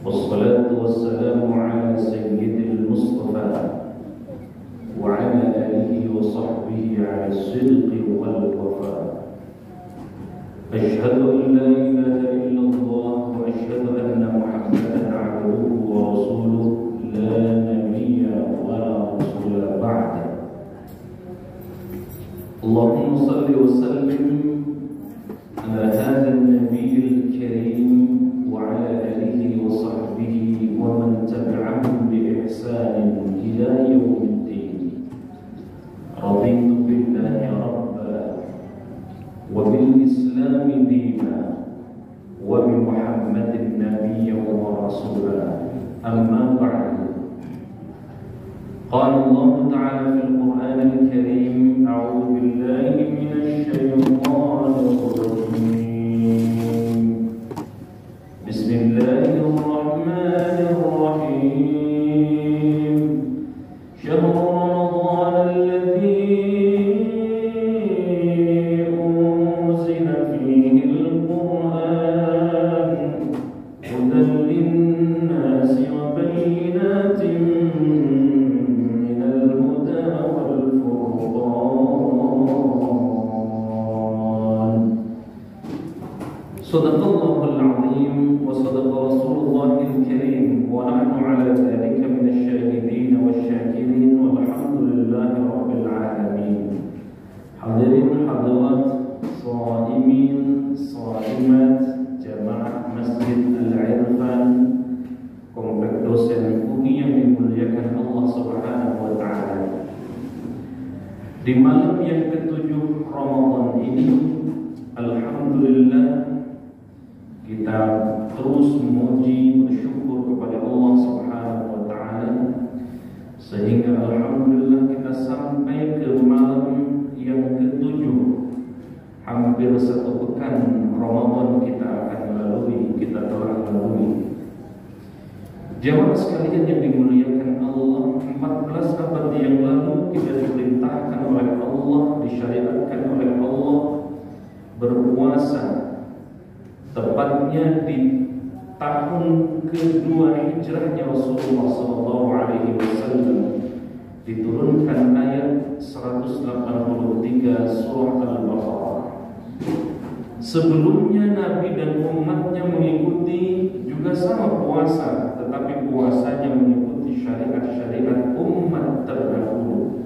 والصلاة والسلام على سيد المصطفى وعلى آله وصحبه على الصدق والوفاء. أشهد أن لا إله إلا الله وأشهد أن محمدا عبده ورسوله لا نبي ولا رسول بعده. اللهم صل وسلم على هذا النبي الكريم وعلى آله وصحبه ومن تبعهم بإحسان إلى يوم الدين. رضيت بالله ربا وبالإسلام دينا وبمحمد نبيا ورسولا. أما بعد، قال الله تعالى في القرآن الكريم: أعوذ بالله من الشيطان الرجيم. بسم الله الرحمن الرحيم. شهر رمضان الذي أنزل فيه القرآن هدى للناس وبينات من الهدى والفرقان. صدق الله العظيم وصدق رسول الله الكريم ونحن على ذلك من الشاهدين والشاكرين والحمد لله رب العالمين. Hadirin hadirat, shaimin shaimat jamaah Masjid Al-Irfan Komplek Dosen UI yang dimuliakan Allah Subhanahu wa taala. Di malam yang ketujuh Ramadan ini, alhamdulillah, kita terus memuji bersyukur kepada Allah Subhanahu wa taala sehingga alhamdulillah kita sampai ke malam yang ketujuh. Hampir satu pekan Ramadan kita akan lalui, kita telah lalui. Jamaah sekalian yang dimuliakan Allah, 14 abad yang lalu kita diperintahkan oleh Allah, disyariatkan oleh Allah berpuasa, tepatnya di tahun kedua hijrahnya Rasulullah SAW. Diturunkan ayat 183 surah Al-Baqarah. Sebelumnya Nabi dan umatnya mengikuti juga sama puasa, tetapi puasanya mengikuti syariat-syariat umat terdahulu.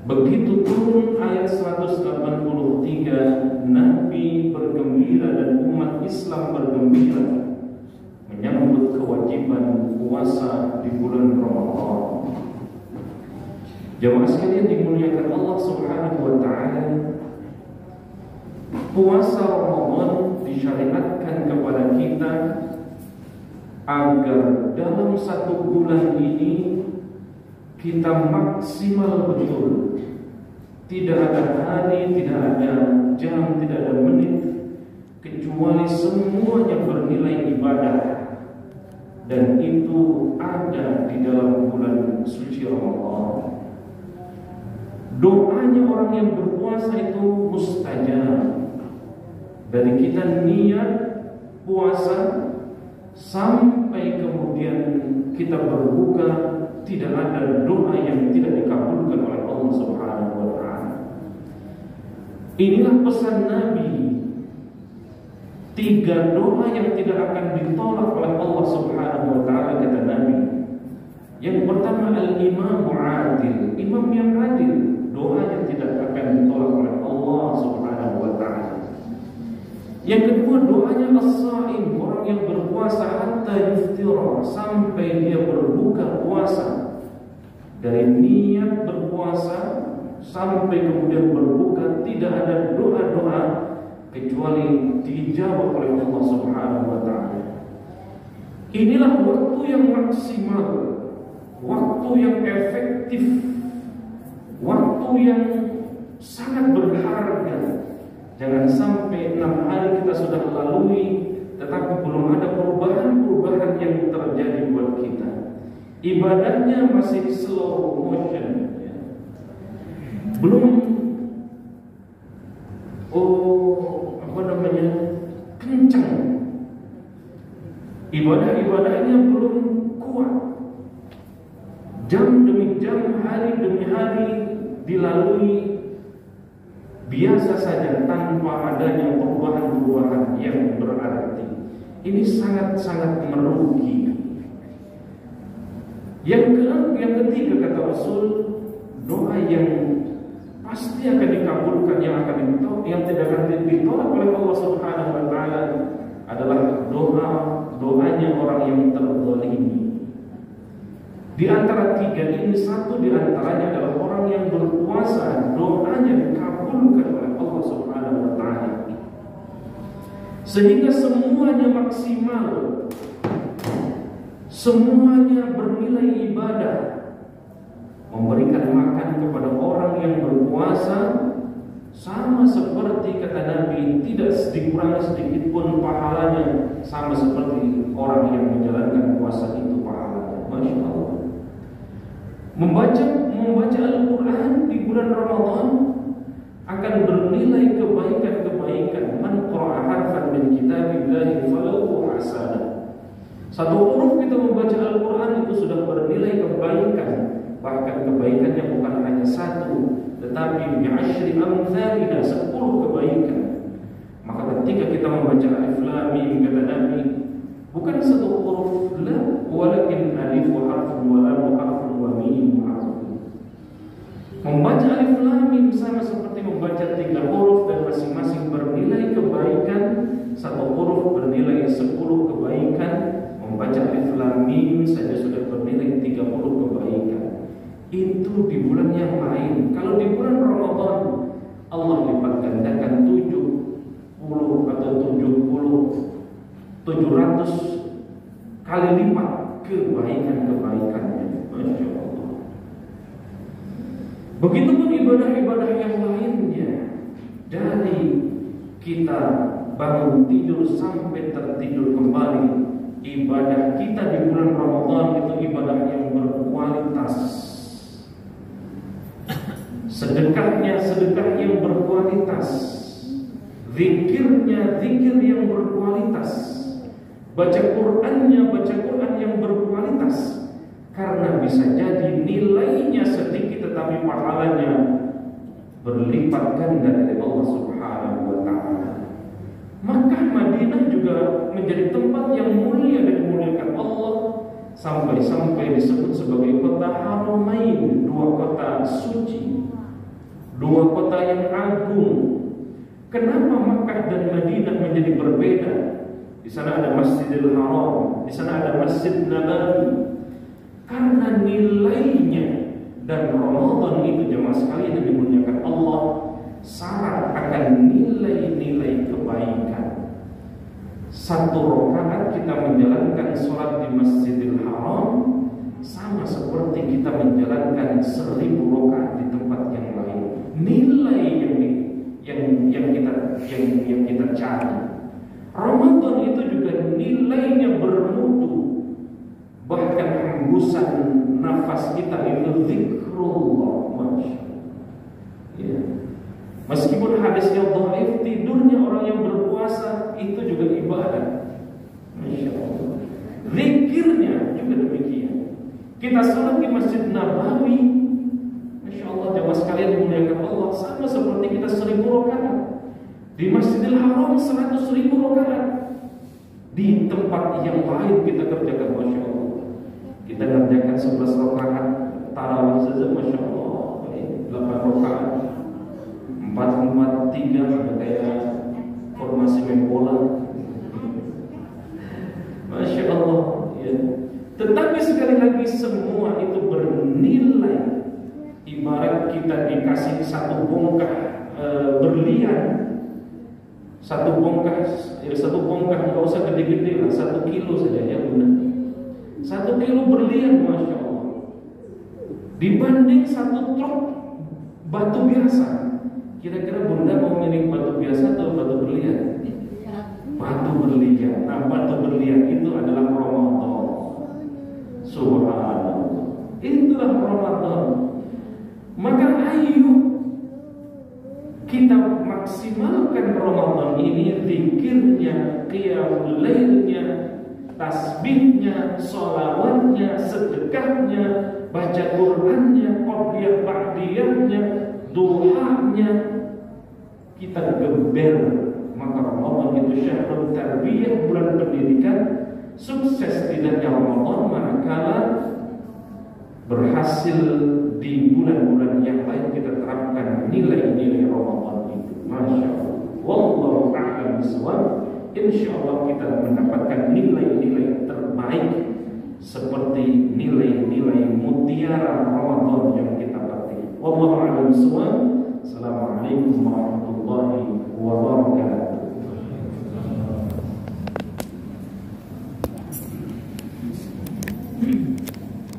Begitu turun ayat 183, Nabi bergembira dan umat Islam bergembira menyambut kewajiban puasa di bulan Ramadan. Jamaah sekalian dimuliakan Allah Subhanahu wa taala, puasa Ramadan disyariatkan kepada kita agar dalam satu bulan ini kita maksimal betul. Tidak ada hari, tidak ada jam, tidak ada menit, kecuali semuanya bernilai ibadah. Dan itu ada di dalam bulan suci Ramadan. Doanya orang yang berpuasa itu mustajab. Dari kita niat puasa sampai kemudian kita berbuka, tidak ada doa yang tidak dikabulkan oleh Allah Subhanahu wa taala. Inilah pesan Nabi. 3 doa yang tidak akan ditolak oleh Allah Subhanahu wa taala, kata Nabi. Yang pertama, al-imamu adil, imam yang adil, doa yang tidak akan ditolak oleh Allah Subhanahu wa taala. Yang kedua, doanya as-shaim, orang yang berpuasa hatta yuftira, sampai dia berbuka puasa. Dari niat berpuasa sampai kemudian berbuka, tidak ada doa-doa kecuali dijawab oleh Allah Subhanahu wa taala. Inilah waktu yang maksimal, waktu yang efektif, waktu yang sangat berharga. Jangan sampai 6 hari kita sudah lalui, tetapi belum ada perubahan-perubahan yang terjadi buat kita. Ibadahnya masih slow motion, belum kencang. ibadah-ibadahnya belum kuat. Jam demi jam, hari demi hari dilalui biasa saja tanpa adanya perubahan-perubahan yang berarti. Ini sangat-sangat merugi. Yang ketiga kata Rasul, doa yang pasti akan dikabulkan, yang tidak akan ditolak oleh Allah Subhanahu wa taala adalah doanya orang yang terzalimi. Di antara tiga ini, satu di antaranya adalah orang yang berpuasa, doanya dikabulkan oleh Allah Subhanahu wa taala. Sehingga semuanya maksimal, semuanya bernilai ibadah. Memberikan makan kepada orang yang berpuasa sama seperti kata Nabi, tidak dikurangi sedikit pun pahalanya, sama seperti orang yang menjalankan puasa itu pahalanya. Masya Allah. Membaca Al-Quran di bulan Ramadan akan bernilai kebaikan-kebaikan. Man qara'a harfan min kitabillahi falahu hasanah. Satu huruf kita membaca Al-Quran itu sudah bernilai kebaikan. Bahkan kebaikannya bukan hanya satu, tetapi bi'asyri amthaliha, 10 kebaikan. Maka ketika kita membaca Alif Lam Mim, kata Nabi, bukan satu huruf la, walakin alif wa harfun wa lam harfun wa mim harfun. Membaca Alif Lam Mim sama seperti membaca 3 huruf dan masing-masing bernilai kebaikan. Satu huruf bernilai 10 kebaikan. Membaca Alif Lam Mim saja sudah bernilai 30 kebaikan. Itu di bulan yang lain. Kalau di bulan Ramadan, Allah lipat gandakan 70 atau 700 kali lipat kebaikan-kebaikannya. Masya Allah. Begitupun ibadah-ibadah yang lainnya. Dari kita bangun tidur sampai tertidur kembali, ibadah kita di bulan Ramadan itu ibadah yang berkualitas. Sedekahnya sedekah yang berkualitas, zikirnya zikir yang berkualitas, baca Qur'annya baca Qur'an yang berkualitas. Karena bisa jadi nilainya sedikit tetapi pahalanya berlipat ganda dari Allah Subhanahu wa taala. Maka Madinah juga menjadi tempat yang mulia dan dimuliakan Allah, sampai disebut sebagai kota Haramain, 2 kota suci, 2 kota yang agung. Kenapa Makkah dan Madinah menjadi berbeda? Di sana ada Masjidil Haram, di sana ada Masjid Nabawi. Karena nilainya, dan Ramadan itu jemaah sekalian yang dimuliakan Allah, syarat akan nilai-nilai kebaikan. 1 rakaat kita menjalankan sholat di Masjidil Haram sama seperti kita menjalankan 1000 rakaat di tempat yang lain. Nilai yang kita cari. Ramadan itu juga nilainya bermutu. Bahkan hembusan nafas kita itu zikrullah. Ya. Meskipun hadisnya dhaif, tidurnya orang yang berpuasa itu juga ibadah. Masya Allah. Zikirnya juga demikian. Kita sholat di Masjid Nabawi, Masya Allah, jemaah sekalian dimuliakan Allah, sama seperti kita 1000 rakaat. Di Masjidil Haram 100.000 rakaat. Di tempat yang lain kita kerjakan, Masya Allah, kita kerjakan 11 rakaat tarawih saja, Masya Allah, 8 rakaat, 4-4-3, kayak formasi main bola. Masya Allah, ya. Tetapi sekali lagi semua itu bernilai. Ibarat kita dikasih 1 bongkah berlian, 1 bongkah nggak usah gede-gede lah, 1 kilo saja ya bunda. 1 kilo berlian, Masya Allah, dibanding 1 truk batu biasa. Kira-kira bunda mau milih batu biasa atau batu berlian? Batu berlian. Nah, batu berlian itu adalah Ramadan. Subhanallah, itulah Ramadan. Maka ayo kita maksimalkan Ramadan ini, zikirnya, qiyamul lailnya, tasbihnya, sholawatnya, sedekahnya, baca Qur'annya, qobliyah ba'diyahnya, doanya, kita geber. Maka Ramadan itu syahrul tarbiyah, bulan pendidikan. Sukses tidaknya Ramadan manakala berhasil di bulan-bulan yang lain kita terapkan nilai-nilai Ramadan itu. Masya Allah. Wallahu a'lam bishawab. Insyaallah kita mendapatkan nilai-nilai terbaik seperti nilai-nilai mutiara Ramadan yang kita petik. Wallahu a'lam bishawab. Assalamualaikum warahmatullahi wabarakatuh.